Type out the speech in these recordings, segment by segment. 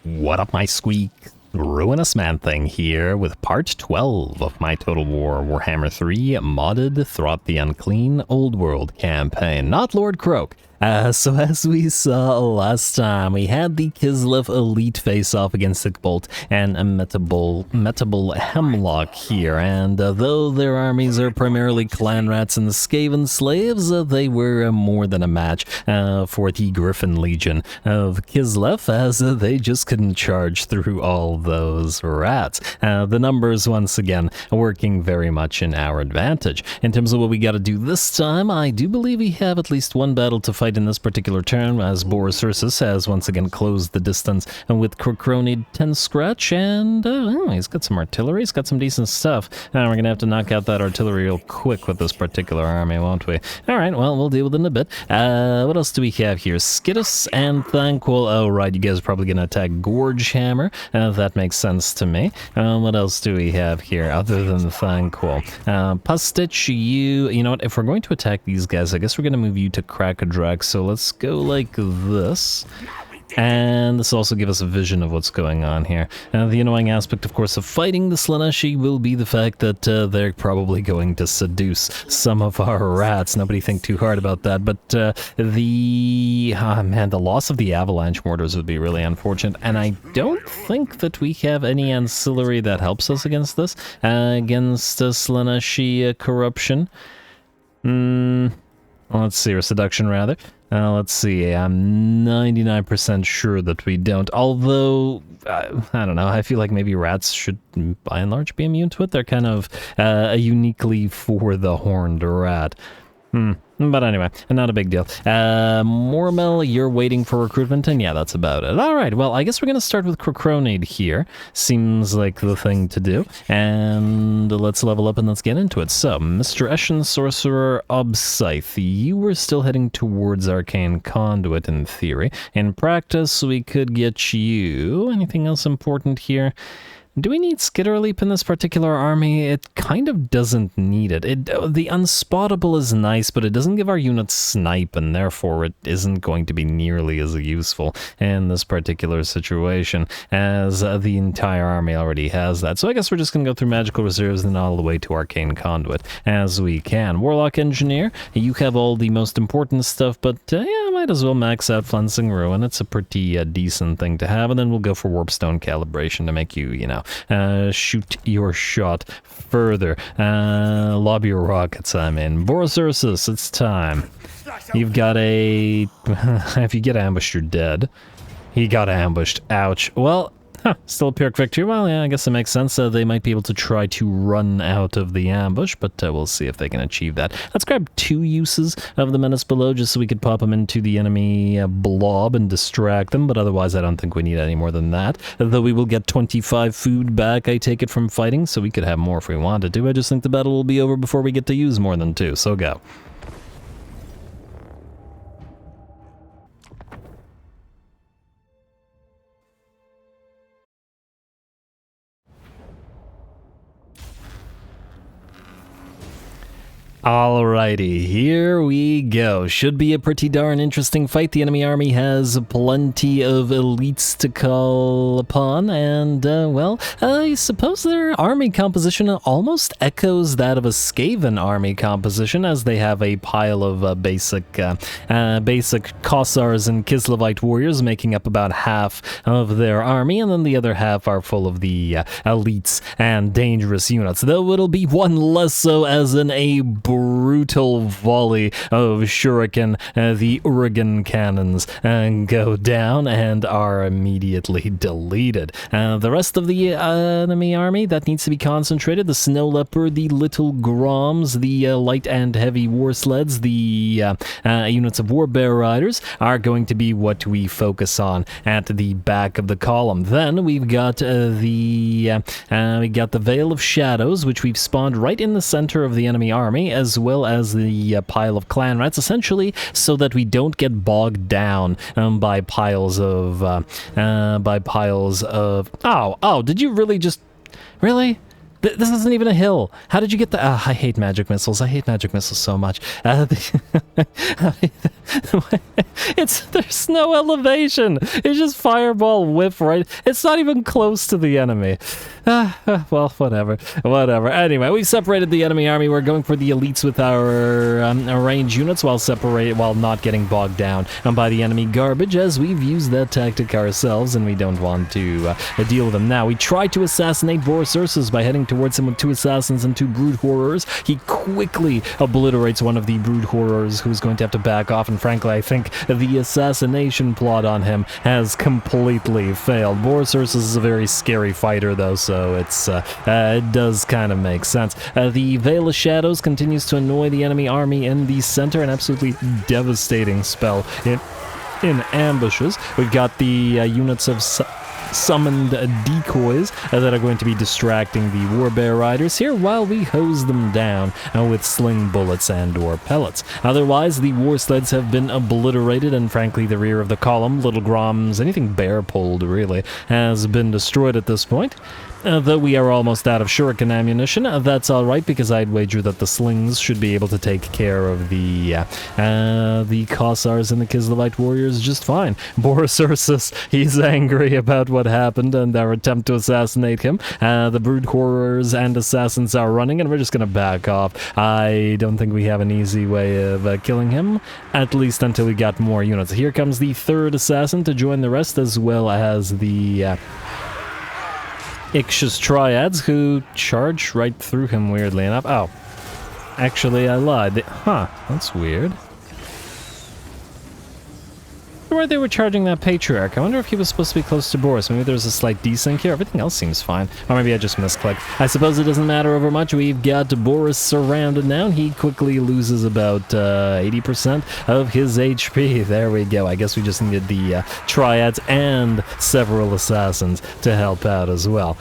What up, my squeak? Ruinous Man-Thing here with part 12 of my Total War Warhammer 3 modded Throt the Unclean Old World campaign, not Lord Croak. So as we saw last time, we had the Kislev Elite face-off against Sickbolt and a Metable Hemlock here, and though their armies are primarily clan rats and the Skaven slaves, they were more than a match for the Griffin Legion of Kislev, as they just couldn't charge through all those rats. The numbers, once again, working very much in our advantage. In terms of what we gotta do this time, I do believe we have at least one battle to fight in this particular turn, as Boris Ursus has once again closed the distance with Crocronid 10 Scratch, and he's got some artillery, he's got some decent stuff. We're gonna have to knock out that artillery real quick with this particular army, won't we? Alright, well, we'll deal with it in a bit. What else do we have here? Skittus and Thankful. Oh, right, you guys are probably gonna attack Gorgehammer. That makes sense to me. What else do we have here other than the Thankful? Pustich, you know what, if we're going to attack these guys, I guess we're gonna move you to Krakadrak. So let's go like this, and this will also give us a vision of what's going on here. The annoying aspect, of course, of fighting the Slaanesh will be the fact that they're probably going to seduce some of our rats. Nobody think too hard about that, but the loss of the avalanche mortars would be really unfortunate, and I don't think that we have any ancillary that helps us against this, against Slaanesh corruption. Let's see, or seduction rather. Let's see, I'm 99% sure that we don't, although, I don't know, I feel like maybe rats should, by and large, be immune to it. They're kind of uniquely for the horned rat. But anyway, not a big deal. Mormel, you're waiting for recruitment, and yeah, that's about it. Alright, well, I guess we're going to start with Crocronid here. Seems like the thing to do. And let's level up and let's get into it. So, Mr. Eshin Sorcerer Obscythe, you were still heading towards Arcane Conduit in theory. In practice, we could get you... Anything else important here? Do we need Skitterleap in this particular army? It kind of doesn't need it. The Unspottable is nice, but it doesn't give our units snipe, and therefore it isn't going to be nearly as useful in this particular situation, as the entire army already has that. So I guess we're just going to go through Magical Reserves and all the way to Arcane Conduit as we can. Warlock Engineer, you have all the most important stuff, but yeah, might as well max out Flensing Ruin. It's a pretty decent thing to have, and then we'll go for Warpstone Calibration to make you, you know, shoot your shot further. Lob your rockets, I mean. Boris Ursus, it's time. You've got a... if you get ambushed, you're dead. He got ambushed. Ouch. Well... still a Pyrrhic victory. Well, yeah, I guess it makes sense. They might be able to try to run out of the ambush, but we'll see if they can achieve that. Let's grab 2 uses of the Menace Below just so we could pop them into the enemy blob and distract them, but otherwise I don't think we need any more than that. Though we will get 25 food back, I take it, from fighting, so we could have more if we wanted to. I just think the battle will be over before we get to use more than 2, so go. Alrighty, here we go. Should be a pretty darn interesting fight. The enemy army has plenty of elites to call upon, and, well, I suppose their army composition almost echoes that of a Skaven army composition, as they have a pile of basic Kossars and Kislevite warriors making up about half of their army, and then the other half are full of the elites and dangerous units, though it'll be one less so, as in a brutal volley of shuriken, the Urigan cannons go down and are immediately deleted. The rest of the enemy army that needs to be concentrated, the Snow Leopard, the Little Groms, the light and heavy war sleds, the units of War Bear Riders are going to be what we focus on at the back of the column. Then we've got the Veil of Shadows, which we've spawned right in the center of the enemy army, as well as the pile of clan rats, essentially so that we don't get bogged down by piles of oh, did you really just... Really? This isn't even a hill. How did you get the... I hate magic missiles. I hate magic missiles so much. There's no elevation. It's just fireball whip right... It's not even close to the enemy. Well, whatever. Anyway, we separated the enemy army. We're going for the elites with our range units while not getting bogged down by the enemy garbage, as we've used that tactic ourselves and we don't want to deal with them now. We tried to assassinate Boris Ursus by heading towards him with 2 assassins and 2 brood horrors. He quickly obliterates one of the brood horrors, who's going to have to back off, and frankly I think the assassination plot on him has completely failed. Boris Ursus is a very scary fighter though, so it does kind of make sense. The Veil of Shadows continues to annoy the enemy army in the center, an absolutely devastating spell in ambushes. We've got the units of summoned decoys that are going to be distracting the Warbear riders here while we hose them down with sling bullets and or pellets. Otherwise, the war sleds have been obliterated, and frankly the rear of the column, Little Groms, anything bear pulled really, has been destroyed at this point. Though we are almost out of shuriken ammunition, that's alright, because I'd wager that the slings should be able to take care of the Kossars and the Kislevite warriors just fine. Boris Ursus, he's angry about what happened and our attempt to assassinate him. The brood horrors and assassins are running, and we're just gonna back off. I don't think we have an easy way of killing him, at least until we got more units. Here comes the 3rd assassin to join the rest, as well as the Ixchus Triads, who charge right through him, weirdly enough. Oh, actually I lied. That's weird. Where they were charging that Patriarch. I wonder if he was supposed to be close to Boris. Maybe there's a slight desync here. Everything else seems fine. Or maybe I just misclicked. I suppose it doesn't matter over much. We've got Boris surrounded now. He quickly loses about 80% of his HP. There we go. I guess we just needed the Triads and several Assassins to help out as well.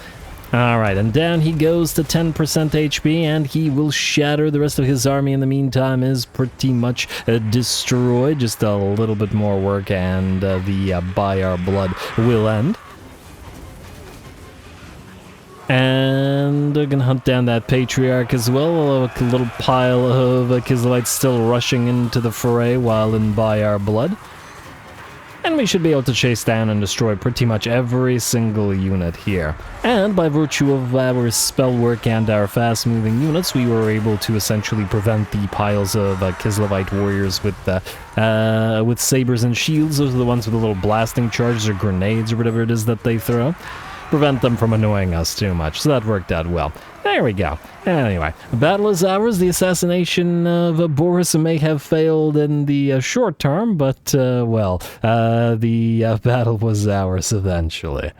Alright, and down he goes to 10% HP, and he will shatter. The rest of his army in the meantime is pretty much destroyed. Just a little bit more work, and the By Our Blood will end. And they're gonna hunt down that Patriarch as well. A little pile of Kislevites still rushing into the fray while in By Our Blood. And we should be able to chase down and destroy pretty much every single unit here. And by virtue of our spell work and our fast-moving units, we were able to essentially prevent the piles of Kislevite warriors with sabers and shields. Those are the ones with the little blasting charges or grenades or whatever it is that they throw. Prevent them from annoying us too much, so that worked out well. There we go. Anyway, the battle is ours. The assassination of Boris may have failed in the short term, but, the battle was ours eventually.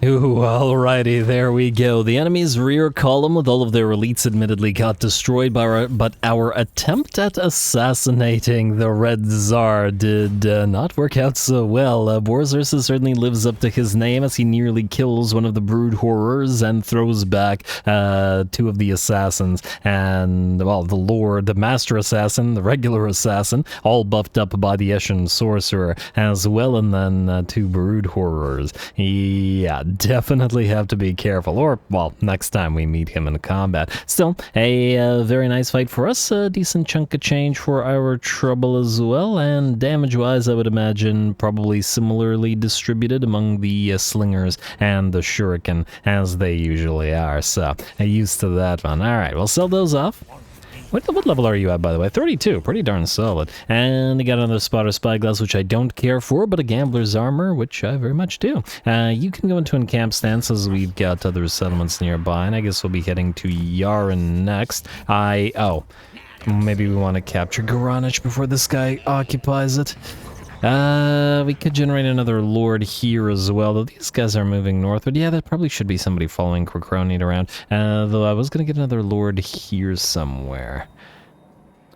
Ooh, alrighty, there we go. The enemy's rear column with all of their elites admittedly got destroyed, but our attempt at assassinating the Red Tsar did not work out so well. Boris Ursus certainly lives up to his name, as he nearly kills one of the brood horrors and throws back 2 of the assassins, and, well, the Lord, the Master Assassin, the regular assassin, all buffed up by the Eshin Sorcerer as well, and then 2 brood horrors. Yeah, definitely have to be careful, or, well, next time we meet him in combat. Still, a very nice fight for us, a decent chunk of change for our trouble as well, and damage-wise, I would imagine probably similarly distributed among the slingers and the shuriken, as they usually are, so used to that one. Alright, we'll sell those off. What level are you at, by the way? 32, pretty darn solid. And I got another spotter spyglass, which I don't care for, but a gambler's armor, which I very much do. You can go into an camp stance, as we've got other settlements nearby, and I guess we'll be heading to Yaren next. Maybe we want to capture Garanich before this guy occupies it. We could generate another lord here as well, though these guys are moving northward. Yeah, that probably should be somebody following Krokronid around, though I was going to get another lord here somewhere.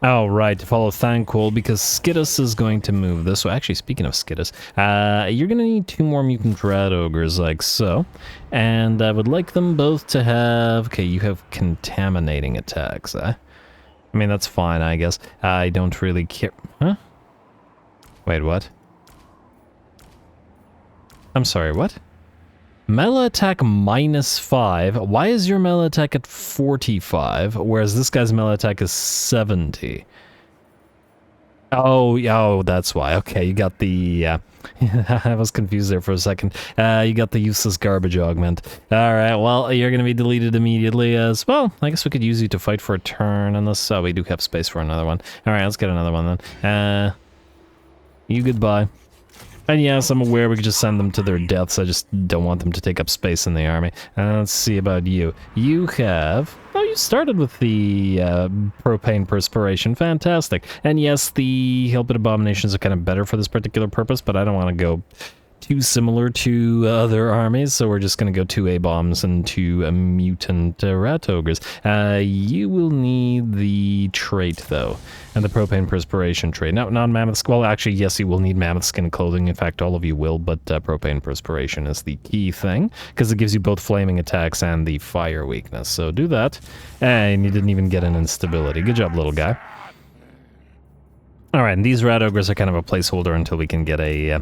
Oh, right, to follow Thankful, because Skittus is going to move this way. Actually, speaking of Skittus, you're going to need 2 more mutant rat ogres, like so. And I would like them both to have... Okay, you have contaminating attacks, I mean, that's fine, I guess. I don't really care... Huh? Wait, what? I'm sorry, what? Melee attack minus 5. Why is your melee attack at 45, whereas this guy's melee attack is 70? Oh, that's why. Okay, you got the... I was confused there for a second. You got the useless garbage augment. Alright, well, you're gonna be deleted immediately as well. I guess we could use you to fight for a turn, unless we do have space for another one. Alright, let's get another one then. You goodbye. And yes, I'm aware we could just send them to their deaths. I just don't want them to take up space in the army. Let's see about you. You have... Oh, you started with the propane perspiration. Fantastic. And yes, the Helped Abominations are kind of better for this particular purpose, but I don't want to go too similar to other armies, so we're just going to go 2 A-bombs and 2 mutant rat ogres. You will need the trait, though, and the propane perspiration trait. No, not mammoth... Well, actually, yes, you will need mammoth skin clothing. In fact, all of you will, but propane perspiration is the key thing, because it gives you both flaming attacks and the fire weakness. So do that. And you didn't even get an instability. Good job, little guy. All right, and these rat ogres are kind of a placeholder until we can get a,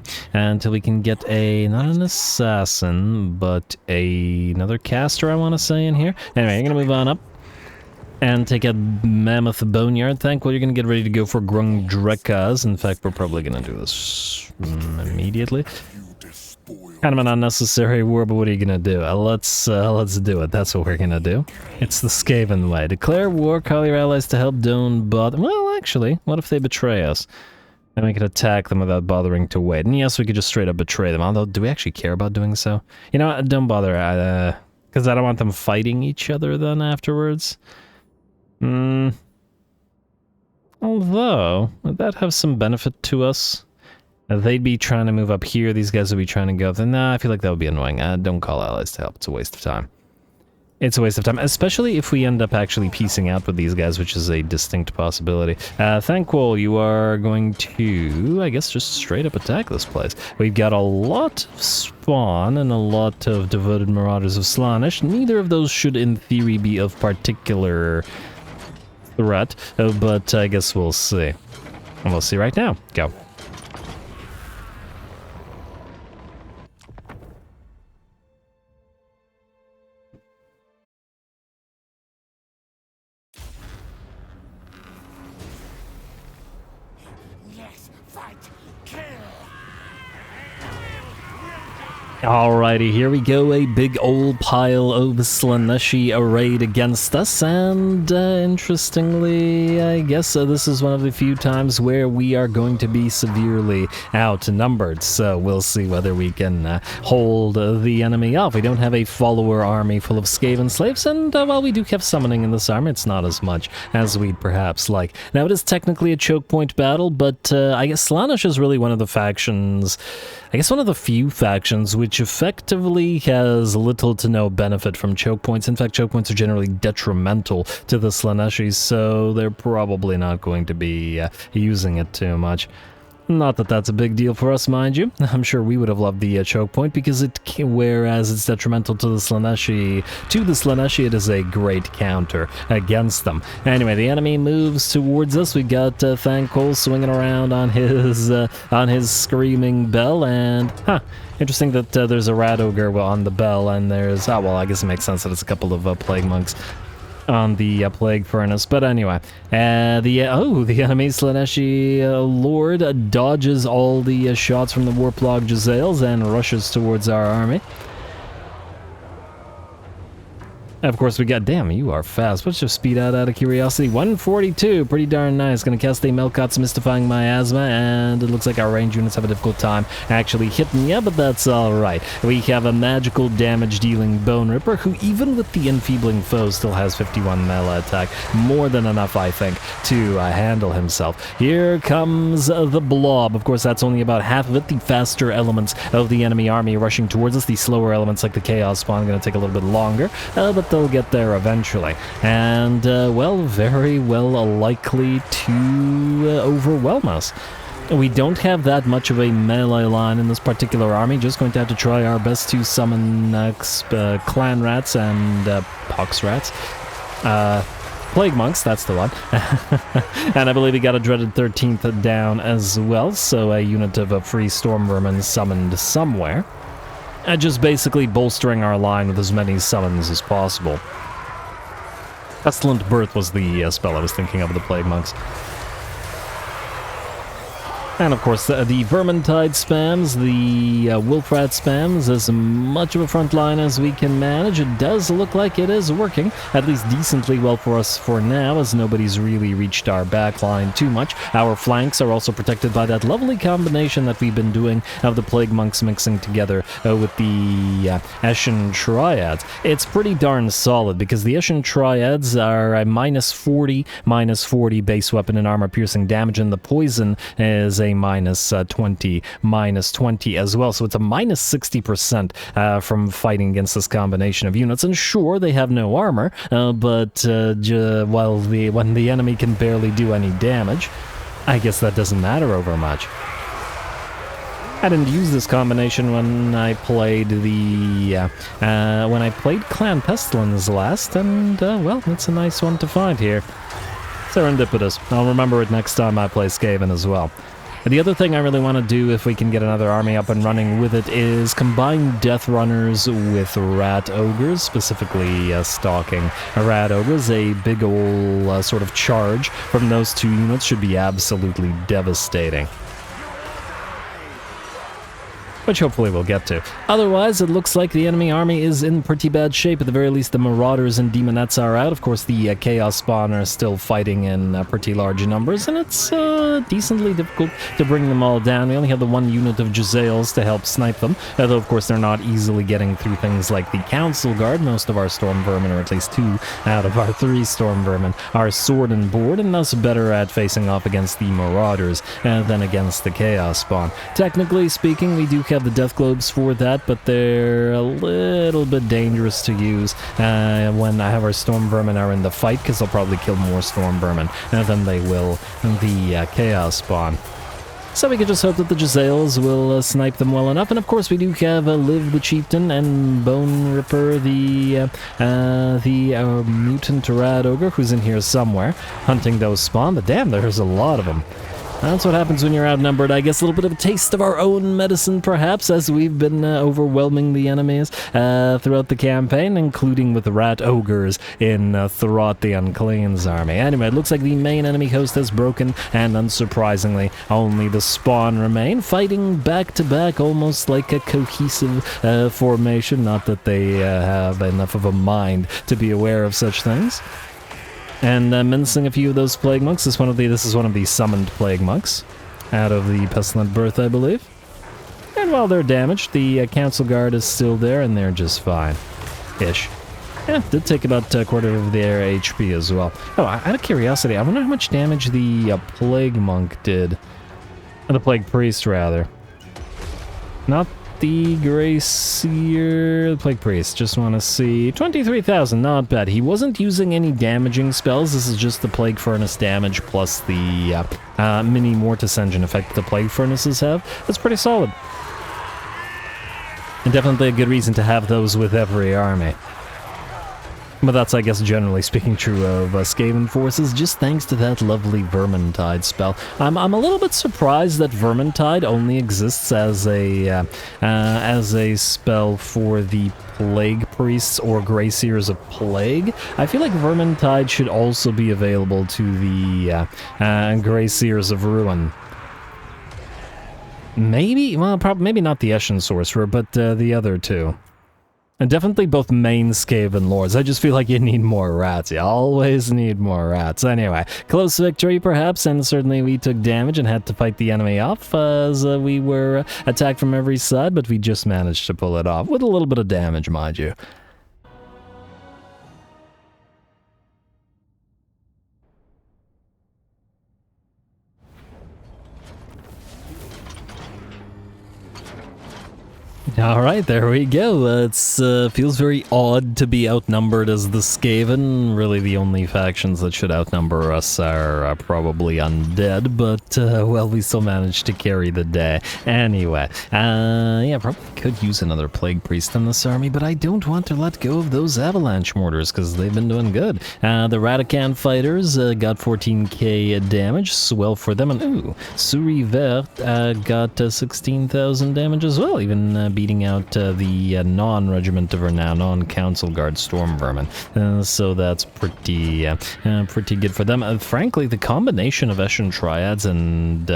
not an assassin, but another caster, I want to say, in here. Anyway, you're gonna move on up and take a mammoth boneyard. Thankful you're gonna get ready to go for Grungdrekas. In fact, we're probably gonna do this immediately. Kind of an unnecessary war, but what are you gonna do? Let's do it. That's what we're gonna do. It's the Skaven way. Declare war, call your allies to help, don't bother. Well, actually, what if they betray us? And we could attack them without bothering to wait. And yes, we could just straight up betray them. Although, do we actually care about doing so? You know what? Don't bother, because I don't want them fighting each other then afterwards. Although, would that have some benefit to us? They'd be trying to move up here, these guys would be trying to go up there. Nah, I feel like that would be annoying. Don't call allies to help, it's a waste of time. It's a waste of time, especially if we end up actually piecing out with these guys, which is a distinct possibility. Thankful, you are going to, I guess, just straight up attack this place. We've got a lot of spawn and a lot of devoted marauders of Slaanesh. Neither of those should, in theory, be of particular threat, but I guess we'll see. And we'll see right now. Go. Alrighty, here we go, a big old pile of Slaaneshi arrayed against us, and interestingly, I guess this is one of the few times where we are going to be severely outnumbered, so we'll see whether we can hold the enemy off. We don't have a follower army full of Skaven slaves, and while we do have summoning in this army, it's not as much as we'd perhaps like. Now, it is technically a choke point battle, but I guess Slaanesh is really one of the factions, I guess one of the few factions which effectively has little to no benefit from choke points. In fact, choke points are generally detrimental to the Slaaneshis, so they're probably not going to be using it too much. Not that that's a big deal for us, mind you. I'm sure we would have loved the choke point, because whereas it's detrimental to the Slaaneshi, it is a great counter against them. Anyway, the enemy moves towards us. We got Thankful swinging around on his screaming bell, and interesting that there's a rat ogre on the bell, and there's well, I guess it makes sense that it's a couple of plague monks on the plague furnace. But anyway, the enemy Slaaneshi lord dodges all the shots from the warplogged Jezzails and rushes towards our army. Of course, we got... Damn, you are fast. What's your speed out of curiosity? 142. Pretty darn nice. Gonna cast a Melkot's Mystifying Miasma, and it looks like our range units have a difficult time actually hitting you, but that's alright. We have a magical damage-dealing Bone Ripper, who even with the enfeebling foe still has 51 melee attack. More than enough, I think, to handle himself. Here comes the Blob. Of course, that's only about half of it. The faster elements of the enemy army rushing towards us. The slower elements, like the Chaos Spawn, are gonna take a little bit longer, but they'll get there eventually. And, well, very well likely to overwhelm us. We don't have that much of a melee line in this particular army, just going to have to try our best to summon clan rats and pox rats. Plague monks, that's the one. And I believe we got a dreaded 13th down as well, so a unit of free storm vermin summoned somewhere. Just basically bolstering our line with as many summons as possible. Pestilent Birth was the spell I was thinking of the plague monks. And of course, the Vermintide spams, the Wolfrat spams, as much of a front line as we can manage. It does look like it is working, at least decently well for us for now, as nobody's really reached our back line too much. Our flanks are also protected by that lovely combination that we've been doing of the Plague Monks mixing together with the Eshin Triads. It's pretty darn solid, because the Eshin Triads are a -40 base weapon and armor piercing damage, and the poison is a -20 as well, so it's a -60% from fighting against this combination of units. And sure, they have no armor, but when the enemy can barely do any damage, I guess that doesn't matter over much. I didn't use this combination when I played Clan Pestilence last, and well, it's a nice one to find here. Serendipitous. I'll remember it next time I play Skaven as well. The other thing I really want to do, if we can get another army up and running with it, is combine Death Runners with Rat Ogres, specifically stalking Rat Ogres. A big ol' sort of charge from those two units should be absolutely devastating, which hopefully we'll get to. Otherwise, it looks like the enemy army is in pretty bad shape. At the very least, the Marauders and Demonettes are out. Of course, the Chaos Spawn are still fighting in pretty large numbers, and it's decently difficult to bring them all down. We only have the one unit of Jezzails to help snipe them, although of course they're not easily getting through things like the Council Guard. Most of our Storm Vermin, or at least 2 out of our 3 Storm Vermin, are sword and board, and thus better at facing off against the Marauders than against the Chaos Spawn. Technically speaking, we do have the Death Globes for that, but they're a little bit dangerous to use when our Storm Vermin are in the fight, because they'll probably kill more Storm Vermin than they will the Chaos Spawn. So we can just hope that the Jezzails will snipe them well enough. And of course we do have Liv the Chieftain and Bone Ripper, the Mutant Rat Ogre, who's in here somewhere, hunting those spawn. But damn, there's a lot of them. That's what happens when you're outnumbered. I guess a little bit of a taste of our own medicine, perhaps, as we've been overwhelming the enemies throughout the campaign, including with the Rat Ogres in Throt the Unclean's army. Anyway, it looks like the main enemy host has broken, and unsurprisingly, only the Spawn remain, fighting back-to-back, almost like a cohesive formation. Not that they have enough of a mind to be aware of such things. And mincing a few of those Plague Monks. This is one of the summoned Plague Monks out of the Pestilent Birth, I believe. And while they're damaged, the Council Guard is still there, and they're just fine. Ish. Yeah, did take about a quarter of their HP as well. Oh, out of curiosity, I wonder how much damage the Plague Monk did. Or the Plague Priest, rather. Not the Gracier, the Plague Priest, just want to see. 23,000, not bad. He wasn't using any damaging spells. This is just the Plague Furnace damage plus the mini Mortis Engine effect the Plague Furnaces have. That's pretty solid. And definitely a good reason to have those with every army. But that's, I guess, generally speaking true of Skaven forces, just thanks to that lovely Vermintide spell. I'm a little bit surprised that Vermintide only exists as a spell for the Plague Priests or Greyseers of Plague. I feel like Vermintide should also be available to the Greyseers of Ruin. Maybe, well, maybe not the Eshin Sorcerer, but the other two. And definitely both main Skaven lords. I just feel like you need more rats. You always need more rats. Anyway, close victory perhaps, and certainly we took damage and had to fight the enemy off as we were attacked from every side, but we just managed to pull it off with a little bit of damage, mind you. All right, there we go. It's feels very odd to be outnumbered as the Skaven. Really, the only factions that should outnumber us are probably undead, but well, we still managed to carry the day. Anyway, yeah, probably could use another Plague Priest in this army, but I don't want to let go of those Avalanche Mortars because they've been doing good. The Radakan fighters got 14k damage, swell for them, and ooh, Souris Vert got 16,000 damage as well, even beating out the non-Regiment of Renown, non-Council Guard Storm Vermin. So that's pretty good for them. Frankly, the combination of Eshin Triads and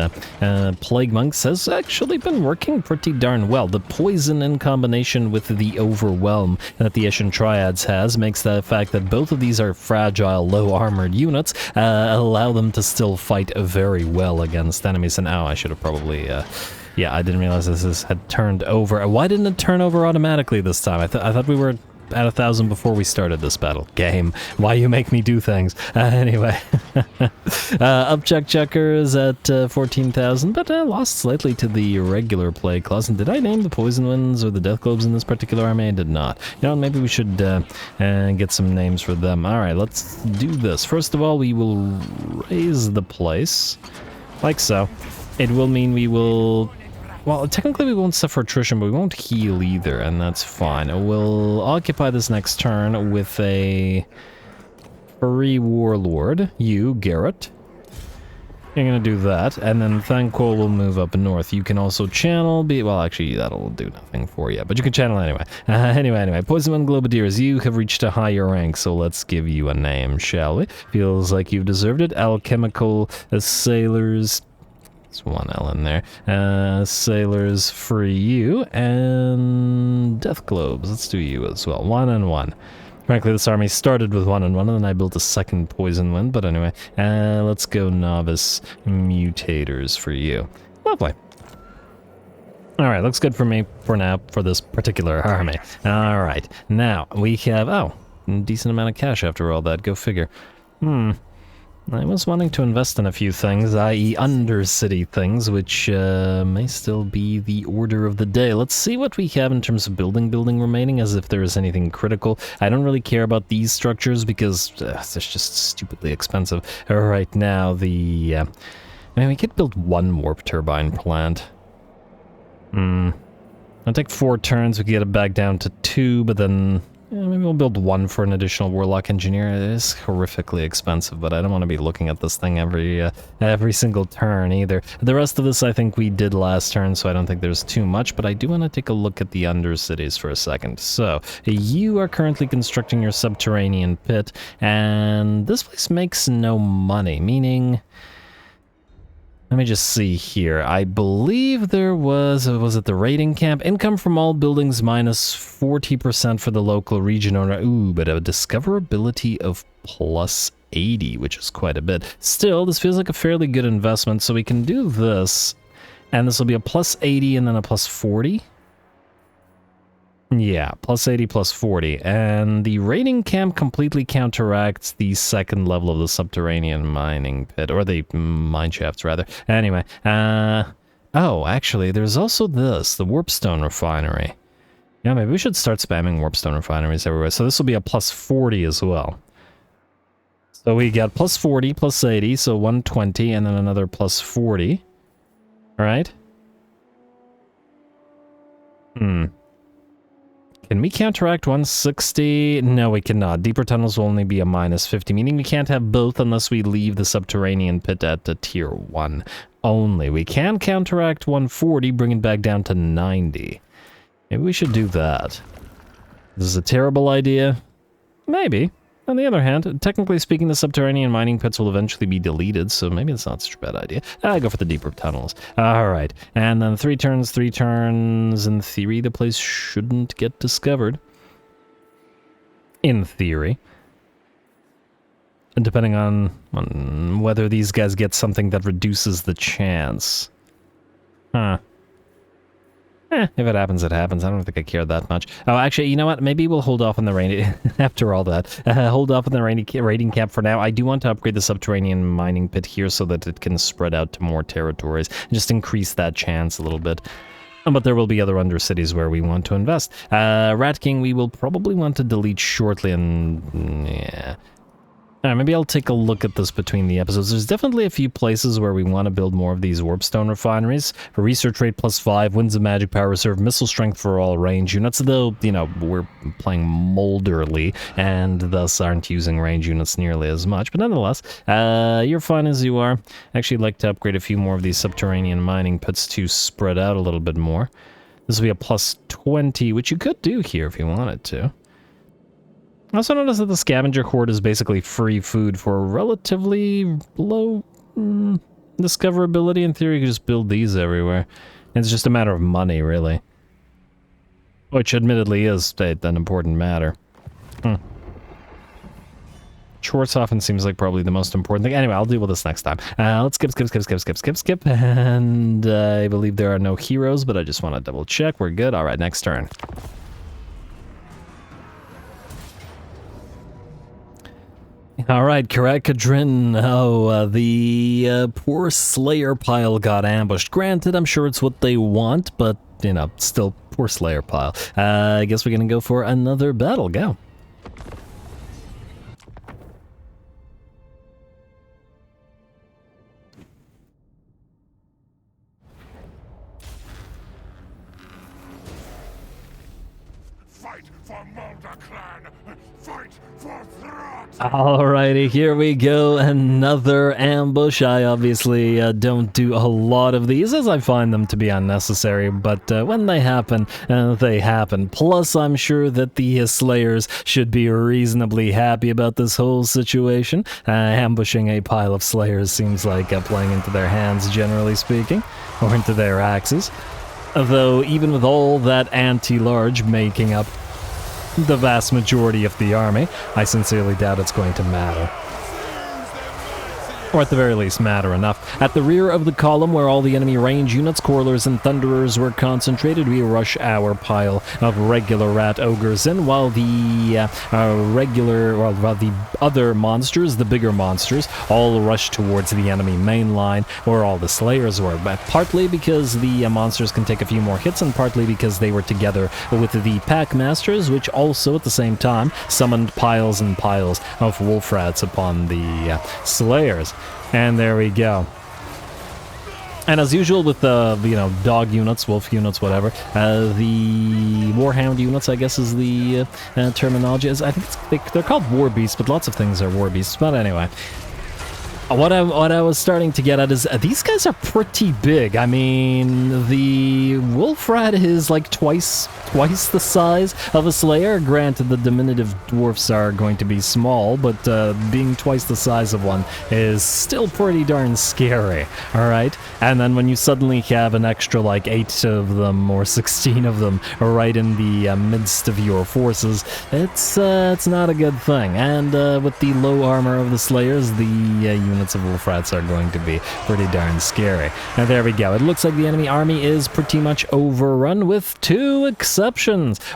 Plague Monks has actually been working pretty darn well. The poison in combination with the overwhelm that the Eshin Triads has makes the fact that both of these are fragile, low-armored units allow them to still fight very well against enemies. And oh, I should have probably... yeah, I didn't realize this had turned over. Why didn't it turn over automatically this time? I thought we were at 1,000 before we started this battle. Game, why you make me do things? Anyway, Upchuck Chuckers at 14,000, but lost slightly to the regular Plague Claws. And did I name the Poison Winds or the Death Globes in this particular army? I did not. You know, maybe we should get some names for them. All right, let's do this. First of all, we will raise the place, like so. It will mean we will... Well, technically we won't suffer attrition, but we won't heal either, and that's fine. We'll occupy this next turn with a free warlord. You, Garrett. You're gonna do that, and then Thankol will move up north. You can also channel... Well, actually, that'll do nothing for you, but you can channel anyway. Anyway. Poisonwind Globadiers, you have reached a higher rank, so let's give you a name, shall we? Feels like you've deserved it. Alchemical Sailors... There's one L in there. Sailors for you, and Death Globes. Let's do you as well. 1 and 1. Frankly, this army started with 1 and 1, and then I built a second Poison Wind, but anyway. Let's go Novice Mutators for you. Lovely. Alright, looks good for me for now, for this particular army. Alright, now we have... Oh, a decent amount of cash after all that. Go figure. I was wanting to invest in a few things, i.e. Undercity things, which may still be the order of the day. Let's see what we have in terms of building remaining, as if there is anything critical. I don't really care about these structures because they're just stupidly expensive. Right now, the... I mean, we could build 1 warp turbine plant. It'll take 4 turns, we could get it back down to 2, but then... Yeah, maybe we'll build 1 for an additional Warlock Engineer. It is horrifically expensive, but I don't want to be looking at this thing every single turn either. The rest of this I think we did last turn, so I don't think there's too much, but I do want to take a look at the Undercities for a second. So, you are currently constructing your subterranean pit, and this place makes no money, meaning... Let me just see here. I believe there was it the raiding camp? Income from all buildings minus 40% for the local region owner. Ooh, but a discoverability of plus 80, which is quite a bit. Still, this feels like a fairly good investment, so we can do this, and this will be a plus 80 and then a plus 40. Yeah, plus 80, plus 40. And the raiding camp completely counteracts the second level of the subterranean mining pit, or the mine shafts, rather. Anyway, oh, actually, there's also this, the Warpstone Refinery. Yeah, maybe we should start spamming Warpstone Refineries everywhere. So this will be a plus 40 as well. So we got plus 40, plus 80, so 120, and then another plus 40. All right? Can we counteract 160? No, we cannot. Deeper tunnels will only be a minus 50, meaning we can't have both unless we leave the subterranean pit at a tier 1 only. We can counteract 140, bring it back down to 90. Maybe we should do that. This is a terrible idea? Maybe. On the other hand, technically speaking, the subterranean mining pits will eventually be deleted, so maybe it's not such a bad idea. I go for the deeper tunnels. Alright, and then 3 turns. In theory, the place shouldn't get discovered. In theory. And depending on whether these guys get something that reduces the chance. Huh. If it happens, it happens. I don't think I care that much. Oh, actually, you know what? Maybe we'll hold off on the rainy... After all that, hold off on the raiding camp for now. I do want to upgrade the subterranean mining pit here so that it can spread out to more territories. And just increase that chance a little bit. But there will be other undercities where we want to invest. Rat King we will probably want to delete shortly, and yeah. Alright, maybe I'll take a look at this between the episodes. There's definitely a few places where we want to build more of these warpstone refineries. A research rate +5, winds of magic power reserve, missile strength for all range units, though, you know, we're playing Moulderly, and thus aren't using range units nearly as much. But nonetheless, you're fine as you are. Actually, I'd like to upgrade a few more of these subterranean mining pits to spread out a little bit more. This will be a +20, which you could do here if you wanted to. I also noticed that the scavenger horde is basically free food for relatively low discoverability. In theory, you could just build these everywhere. It's just a matter of money, really. Which admittedly is an important matter. Schwartz often seems like probably the most important thing. Anyway, I'll deal with this next time. Let's skip. And I believe there are no heroes, but I just want to double check. We're good. All right, next turn. Alright, Karak Kadrin. Oh, the poor Slayer pile got ambushed. Granted, I'm sure it's what they want, but, you know, still, poor Slayer pile. I guess we're gonna go for another battle. Go. Fight for Moulder Clan! Fight for Throt! Alrighty, here we go. Another ambush. I obviously don't do a lot of these, as I find them to be unnecessary, but when they happen, they happen. Plus, I'm sure that the Slayers should be reasonably happy about this whole situation. Ambushing a pile of Slayers seems like playing into their hands, generally speaking, or into their axes. Though, even with all that anti-large making up the vast majority of the army, I sincerely doubt it's going to matter. Or at the very least, matter enough. At the rear of the column, where all the enemy range units, Corlers, and Thunderers were concentrated, we rush our pile of regular rat ogres in, while the the other monsters, the bigger monsters, all rush towards the enemy main line, where all the Slayers were. But partly because the monsters can take a few more hits, and partly because they were together with the Pack Masters, which also, at the same time, summoned piles and piles of wolf rats upon the Slayers. And there we go. And as usual with the, dog units, wolf units, whatever, the warhound units, I guess is the terminology. I think they're called war beasts, but lots of things are war beasts. But anyway, what I was starting to get at is these guys are pretty big. I mean, the wolf rat is like twice the size of a Slayer. Granted, the diminutive dwarfs are going to be small, but being twice the size of one is still pretty darn scary. All right, and then when you suddenly have an extra like 8 of them or 16 of them right in the midst of your forces, it's not a good thing. And with the low armor of the Slayers, the units of wolf rats are going to be pretty darn scary. And there we go. It looks like the enemy army is pretty much overrun, with 2 exceptions.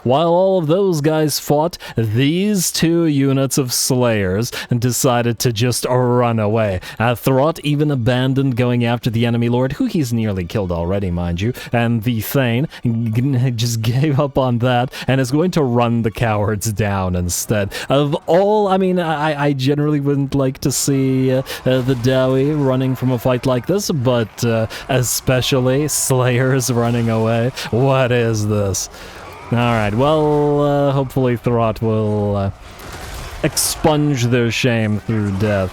While all of those guys fought, these 2 units of Slayers decided to just run away. Throt even abandoned going after the enemy lord, who he's nearly killed already, mind you, and the Thane just gave up on that and is going to run the cowards down instead. Of all, I mean, I generally wouldn't like to see the Dowie running from a fight like this, but especially Slayers running away. What is this? Alright, well, hopefully Throt will expunge their shame through death.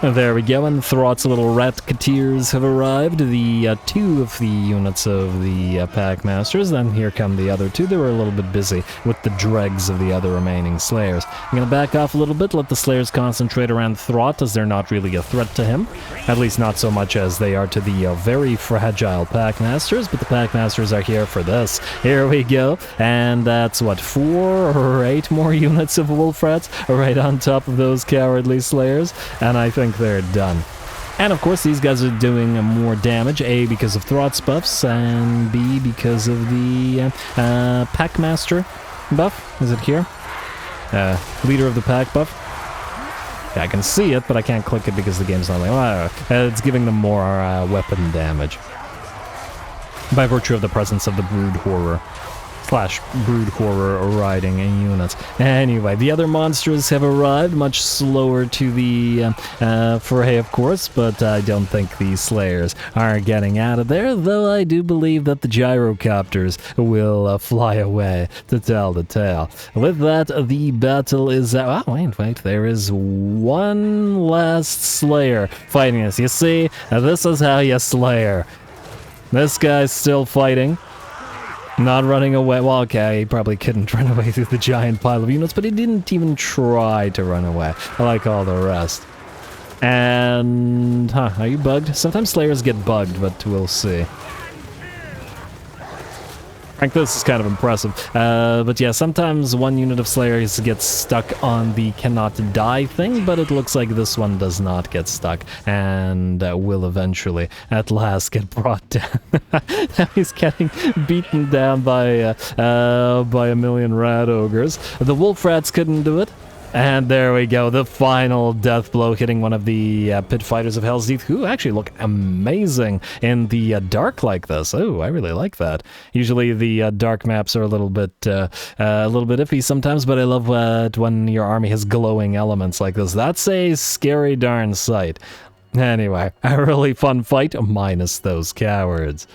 There we go, and Throt's little rat-keteers have arrived, the 2 of the units of the Pack Masters. Then here come the other 2. They were a little bit busy with the dregs of the other remaining Slayers. I'm going to back off a little bit, let the Slayers concentrate around Throt, as they're not really a threat to him. At least not so much as they are to the very fragile Pack Masters, but the Pack Masters are here for this. Here we go, and that's what, 4 or 8 more units of wolf rats right on top of those cowardly Slayers, and I think they're done. And of course these guys are doing more damage, A, because of Throt's buffs, and B, because of the Packmaster buff. Is it here? Leader of the Pack buff. Yeah, I can see it, but I can't click it because the game's not like, it's giving them more weapon damage. by virtue of the presence of the brood horror. Brood horror riding units. Anyway, the other monsters have arrived, much slower to the fray, of course, but I don't think the Slayers are getting out of there, though I do believe that the gyrocopters will fly away to tell the tale. With that, the battle is... oh, wait, there is one last Slayer fighting us. You see, this is how you Slayer. This guy's still fighting. Not running away. Well, okay, he probably couldn't run away through the giant pile of units, but he didn't even try to run away, like all the rest. And, are you bugged? Sometimes Slayers get bugged, but we'll see. I think this is kind of impressive. But yeah, sometimes one unit of Slayers gets stuck on the cannot die thing, but it looks like this one does not get stuck and will eventually, at last, get brought down. Now he's getting beaten down by a million rat ogres. The wolf rats couldn't do it. And there we go, the final death blow hitting one of the pit fighters of Hell's Teeth, who actually look amazing in the dark like this. Oh, I really like that. Usually the dark maps are a little bit iffy sometimes, but I love when your army has glowing elements like this. That's a scary darn sight. Anyway, a really fun fight, minus those cowards.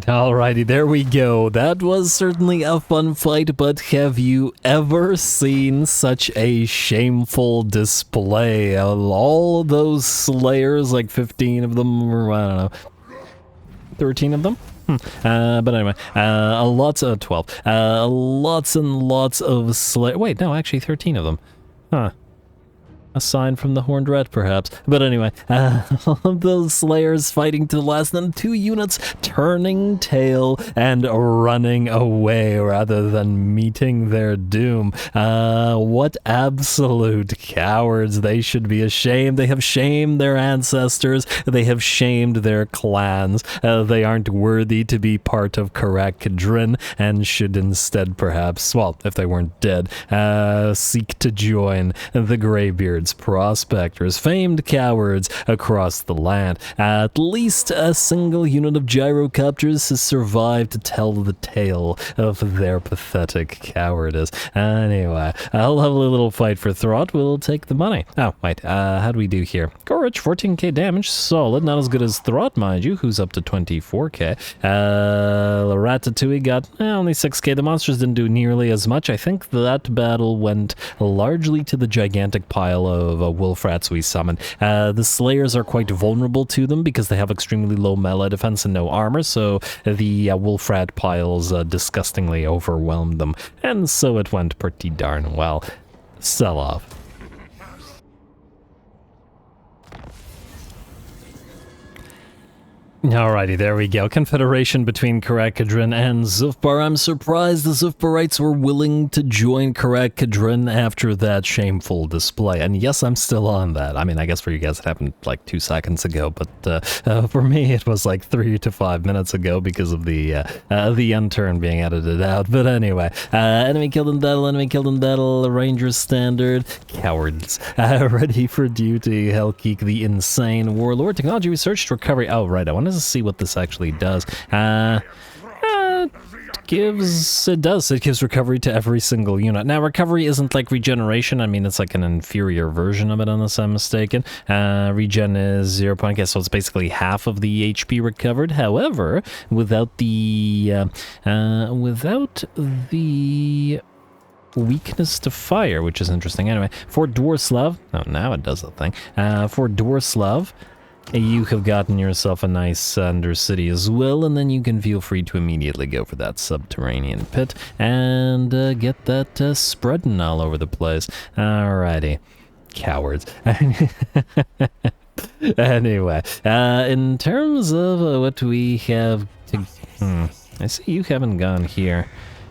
Alrighty, there we go. That was certainly a fun fight, but have you ever seen such a shameful display? All those Slayers, like 15 of them, or I don't know, 13 of them? But anyway, lots of 12. Lots and lots of Slayers. Wait, no, actually 13 of them. Huh. A sign from the Horned Rat, perhaps. But anyway, all of those Slayers fighting to less than 2 units, turning tail and running away rather than meeting their doom. What absolute cowards. They should be ashamed. They have shamed their ancestors. They have shamed their clans. They aren't worthy to be part of Karak Kadrin and should instead perhaps, well, if they weren't dead, seek to join the Greybeards, prospectors, famed cowards across the land. At least a single unit of gyrocopters has survived to tell the tale of their pathetic cowardice. Anyway, a lovely little fight for Throt. We'll take the money. Oh, wait, how do we do here? Gorich, 14k damage, solid. Not as good as Throt, mind you, who's up to 24k. Ratatouille got only 6k. The monsters didn't do nearly as much. I think that battle went largely to the gigantic pile of wolf rats we summoned. The Slayers are quite vulnerable to them because they have extremely low melee defense and no armor, so the wolf rat piles disgustingly overwhelmed them, and so it went pretty darn well. Sell off. Alrighty, there we go. Confederation between Karak Kadrin and Zufbar. I'm surprised the Zufbarites were willing to join Karak Kadrin after that shameful display. And yes, I'm still on that. I mean, I guess for you guys it happened like 2 seconds ago, but for me it was like 3 to 5 minutes ago because of the unturn being edited out. But anyway, enemy killed in battle, Ranger standard, cowards, ready for duty, Hellkeek the insane warlord, technology research, recovery. Oh, right, I want to see what this actually does. It gives recovery to every single unit. Now, recovery isn't like regeneration. I mean, it's like an inferior version of it, unless I'm mistaken. Regen is 0. Okay, so it's basically half of the HP recovered. However, without the weakness to fire, which is interesting. Anyway, for Dwarslav, oh, now it does the thing. For Dwarslav, you have gotten yourself a nice Undercity as well, and then you can feel free to immediately go for that subterranean pit and get that spreading all over the place. Alrighty. Cowards. Anyway, in terms of what we have to... I see you haven't gone here.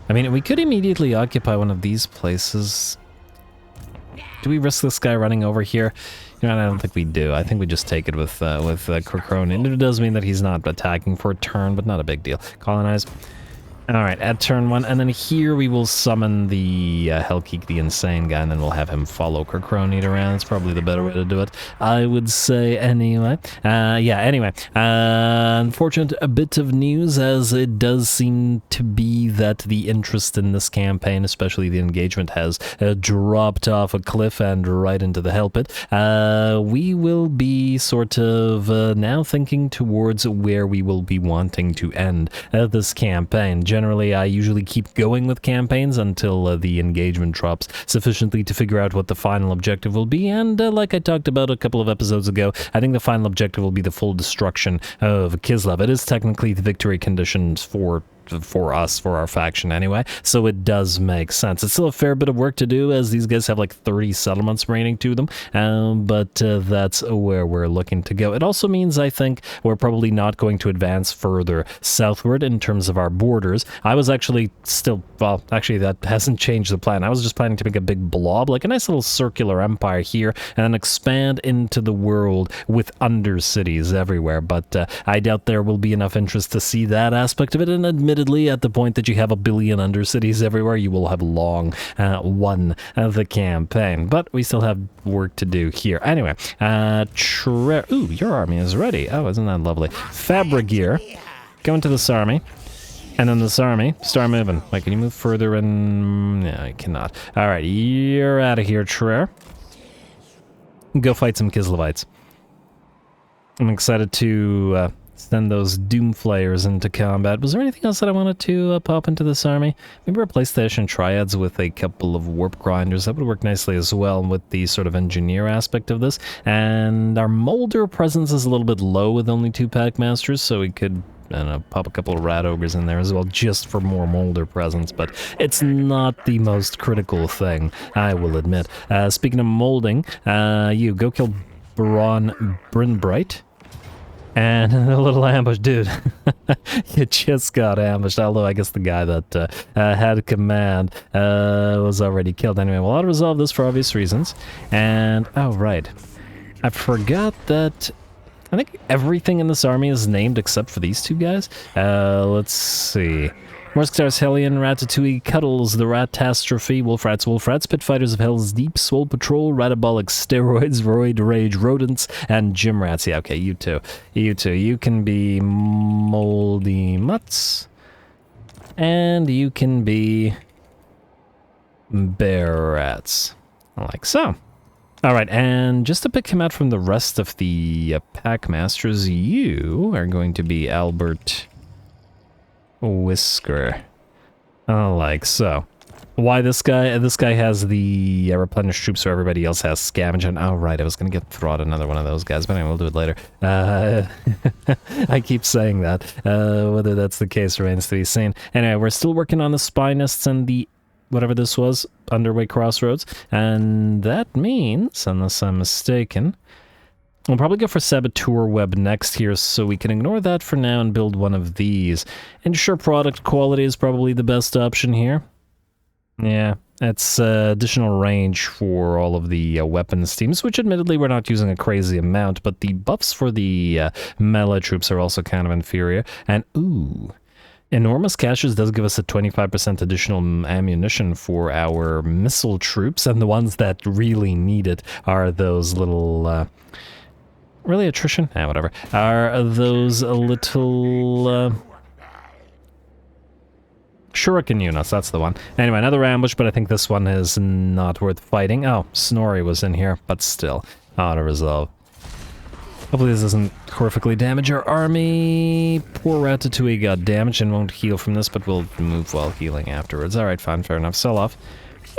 I mean, we could immediately occupy one of these places. Do we risk this guy running over here? You know, I don't think we do. I think we just take it with Krokron. And it does mean that he's not attacking for a turn, but not a big deal. Colonize. Alright, at turn 1, and then here we will summon the Hellkeek, the Insane guy, and then we'll have him follow Kerkronid around. That's probably the better way to do it, I would say, anyway. Unfortunate a bit of news, as it does seem to be that the interest in this campaign, especially the engagement, has dropped off a cliff and right into the hell pit. We will be sort of now thinking towards where we will be wanting to end this campaign. Generally, I usually keep going with campaigns until the engagement drops sufficiently to figure out what the final objective will be, and like I talked about a couple of episodes ago, I think the final objective will be the full destruction of Kislev. It is technically the victory conditions for us, for our faction anyway, so it does make sense. It's still a fair bit of work to do, as these guys have like 30 settlements remaining to them, but that's where we're looking to go. It also means, I think, we're probably not going to advance further southward in terms of our borders. I was actually that hasn't changed the plan. I was just planning to make a big blob, like a nice little circular empire here, and then expand into the world with undercities everywhere, but I doubt there will be enough interest to see that aspect of it, and admittedly, at the point that you have 1 billion undercities everywhere, you will have long won the campaign. But we still have work to do here. Anyway, ooh, your army is ready. Oh, isn't that lovely? Fabrigir, go into this army. And then this army, start moving. Wait, can you move further in? No, I cannot. Alright, you're out of here, Trere. Go fight some Kislevites. I'm excited to send those Doomflayers into combat. Was there anything else that I wanted to pop into this army? Maybe replace the Ashen Triads with a couple of Warp Grinders. That would work nicely as well with the sort of engineer aspect of this. And our Moulder presence is a little bit low with only 2 Pack Masters, so we could, I don't know, pop a couple of Rat Ogres in there as well, just for more Moulder presence, but it's not the most critical thing, I will admit. Speaking of molding, you go kill Baron Brynbright. And a little ambush, dude. You just got ambushed, although I guess the guy that had command was already killed. Anyway, we'll auto-resolve this for obvious reasons. And, oh, right. I forgot that I think everything in this army is named except for these 2 guys. Let's see. Morskstars, Hellion, Ratatouille, Cuddles, the Ratastrophe, Wolfrats, Pit Fighters of Hell's Deep, Swole Patrol, Ratabolic Steroids, Roid Rage, Rodents, and Gym Rats. Yeah, okay, you two. You can be Moldy Mutts. And you can be Bear Rats. Like so. Alright, and just to pick him out from the rest of the Pack Masters, you are going to be Albert Whisker. Like so. Why this guy? This guy has the replenish troops, so everybody else has scavenge. And oh, right, I was going to get Throt another one of those guys, but anyway, we'll do it later. I keep saying that. Whether that's the case remains to be seen. Anyway, we're still working on the Spinists and the whatever this was, Underway Crossroads, and that means, unless I'm mistaken, we'll probably go for Saboteur Web next here, so we can ignore that for now and build one of these. Ensure product quality is probably the best option here. Yeah, it's additional range for all of the weapons teams, which admittedly we're not using a crazy amount, but the buffs for the melee troops are also kind of inferior. And ooh, Enormous Caches does give us a 25% additional ammunition for our missile troops, and the ones that really need it are those little, really attrition? Whatever. Are those little, Shuriken units, that's the one. Anyway, another ambush, but I think this one is not worth fighting. Oh, Snorri was in here, but still, auto-resolve. Hopefully this doesn't horrifically damage our army. Poor Ratatouille got damaged and won't heal from this, but we'll move while healing afterwards. Alright, fine, fair enough. Sell off.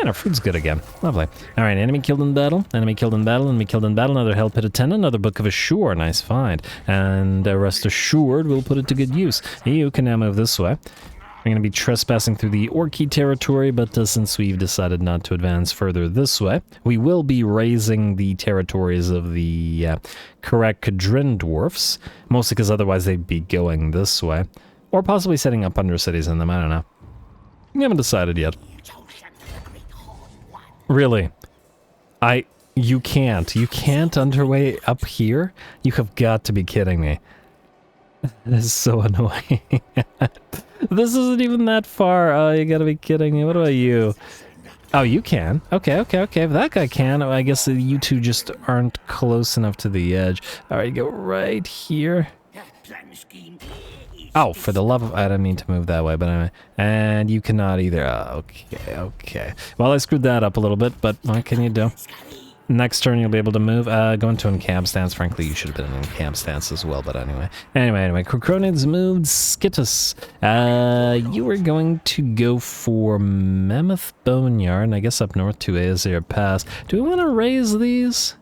And our food's good again. Lovely. Alright, enemy killed in battle, enemy killed in battle, enemy killed in battle, another Hell Pit Attendant, another Book of Assure, nice find. And rest assured, we'll put it to good use. You can now move this way. We're going to be trespassing through the Orky territory, but since we've decided not to advance further this way, we will be raising the territories of the Karak Kadrin dwarfs, mostly because otherwise they'd be going this way. Or possibly setting up undercities in them, I don't know. We haven't decided yet. Really? You can't underway up here? You have got to be kidding me. This is so annoying. This isn't even that far. Oh, you gotta be kidding me. What about you? Oh, you can. Okay. If that guy can, I guess you two just aren't close enough to the edge. All right, go right here. Oh, for the love of... I didn't mean to move that way, but anyway. And you cannot either. Okay. Well, I screwed that up a little bit, but what can you do? Next turn, you'll be able to move. Go into encamp stance. Frankly, you should have been in encamp stance as well, but anyway. Anyway. Crocronids moved. Skittus. You were going to go for Mammoth Boneyard, and I guess up north to Aesir Pass. Do we want to raise these?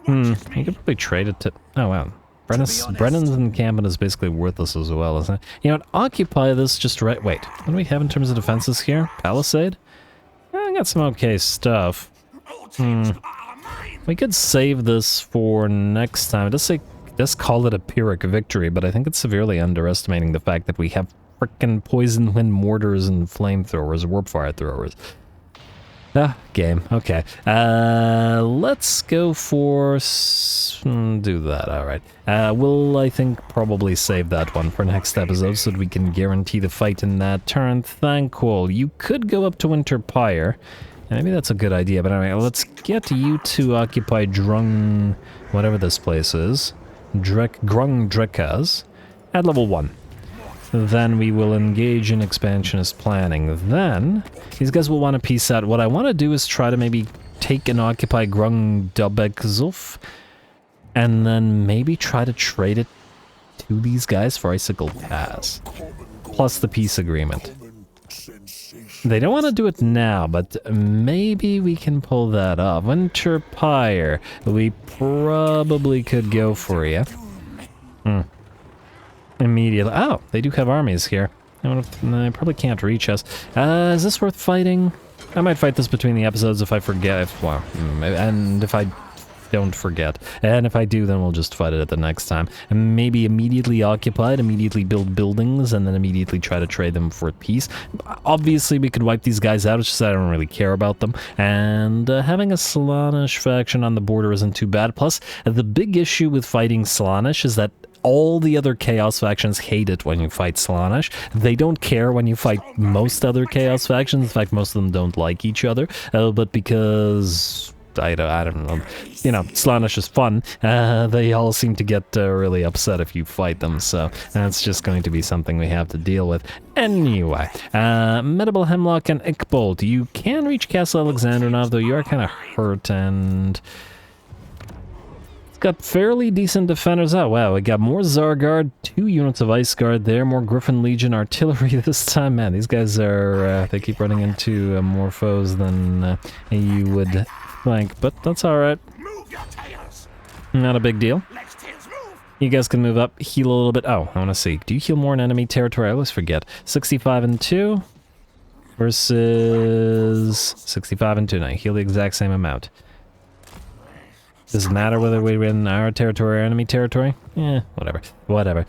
You could probably trade it to... Oh, wow. Brennan's encampment is basically worthless as well, isn't it? You know what? Occupy this just right... Wait. What do we have in terms of defenses here? Palisade? I got some okay stuff. We could save this for next time. It does call it a Pyrrhic victory, but I think it's severely underestimating the fact that we have frickin' poison wind mortars and flamethrowers, warp fire throwers. Game. Okay. Let's go for... do that, alright. We'll, I think, probably save that one for next episode so that we can guarantee the fight in that turn. Thankful. You could go up to Winter Pyre. Maybe that's a good idea, but anyway, let's get you to occupy Drung, whatever this place is. Grung Drekas at level 1. Then we will engage in expansionist planning. Then, these guys will want to peace out. What I want to do is try to maybe take and occupy Grung Dubekzulf, and then maybe try to trade it to these guys for Icicle Pass, plus the peace agreement. They don't want to do it now, but maybe we can pull that off. Winter Pyre, we probably could go for you. Immediately. Oh, they do have armies here. They probably can't reach us. Is this worth fighting? I might fight this between the episodes if I forget. And if I don't forget. And if I do, then we'll just fight it at the next time. And maybe immediately occupy it, immediately build buildings, and then immediately try to trade them for peace. Obviously, we could wipe these guys out, it's just that I don't really care about them. And having a Slaanesh faction on the border isn't too bad. Plus, the big issue with fighting Slaanesh is that all the other Chaos factions hate it when you fight Slaanesh. They don't care when you fight most other Chaos factions. In fact, most of them don't like each other. But because... I don't know. You know, Slaanesh is fun. They all seem to get really upset if you fight them, so that's just going to be something we have to deal with. Anyway, Medieval Hemlock and Ickbolt. You can reach Castle Alexandrinov, though you are kind of hurt, and... It's got fairly decent defenders. Oh, wow, we got more Zarguard, 2 units of Ice Guard there, more Griffin Legion artillery this time. Man, these guys are... they keep running into more foes than you would... but that's alright. Not a big deal. You guys can move up, heal a little bit. Oh, I want to see. Do you heal more in enemy territory? I always forget. 65 and 2 versus 65 and 2. Now, you heal the exact same amount. Does it matter whether we win our territory or enemy territory? Whatever.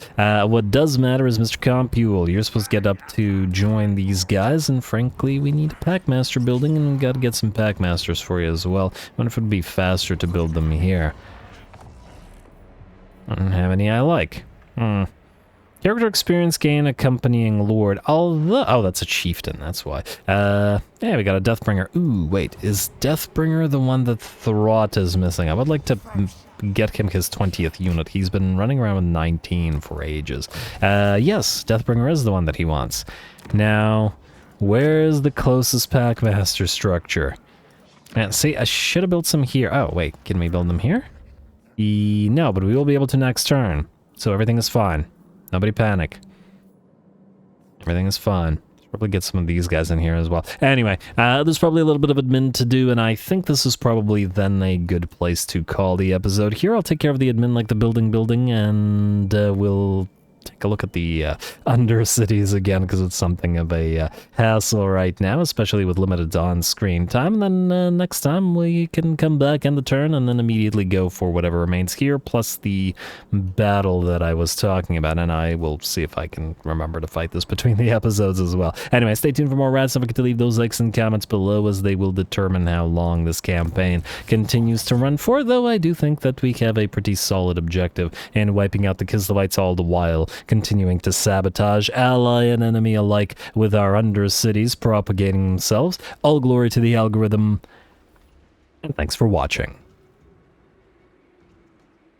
What does matter is Mr. Compule. You're supposed to get up to join these guys, and frankly, we need a Packmaster building, and we've got to get some Packmasters for you as well. I wonder if it'd be faster to build them here. I don't have any I like. Character experience gain accompanying Lord. Although... Oh, that's a chieftain, that's why. Yeah, we got a Deathbringer. Ooh, wait. Is Deathbringer the one that Throt is missing? I would like to get him his 20th unit. He's been running around with 19 for ages. Yes, Deathbringer is the one that he wants. Now, where's the closest Packmaster structure? And see, I should have built some here. Oh, wait. Can we build them here? No, but we will be able to next turn. So everything is fine. Nobody panic. Everything is fine. Let's probably get some of these guys in here as well. Anyway, there's probably a little bit of admin to do, and I think this is probably then a good place to call the episode here. I'll take care of the admin like the building, and we'll take a look at the Undercities again, because it's something of a hassle right now, especially with limited on-screen time. And then next time we can come back end the turn and then immediately go for whatever remains here, plus the battle that I was talking about. And I will see if I can remember to fight this between the episodes as well. Anyway, stay tuned for more rats. Don't forget to leave those likes and comments below, as they will determine how long this campaign continues to run for, though I do think that we have a pretty solid objective in wiping out the Kislevites all the while continuing to sabotage ally and enemy alike with our undercities propagating themselves. All glory to the algorithm, and thanks for watching.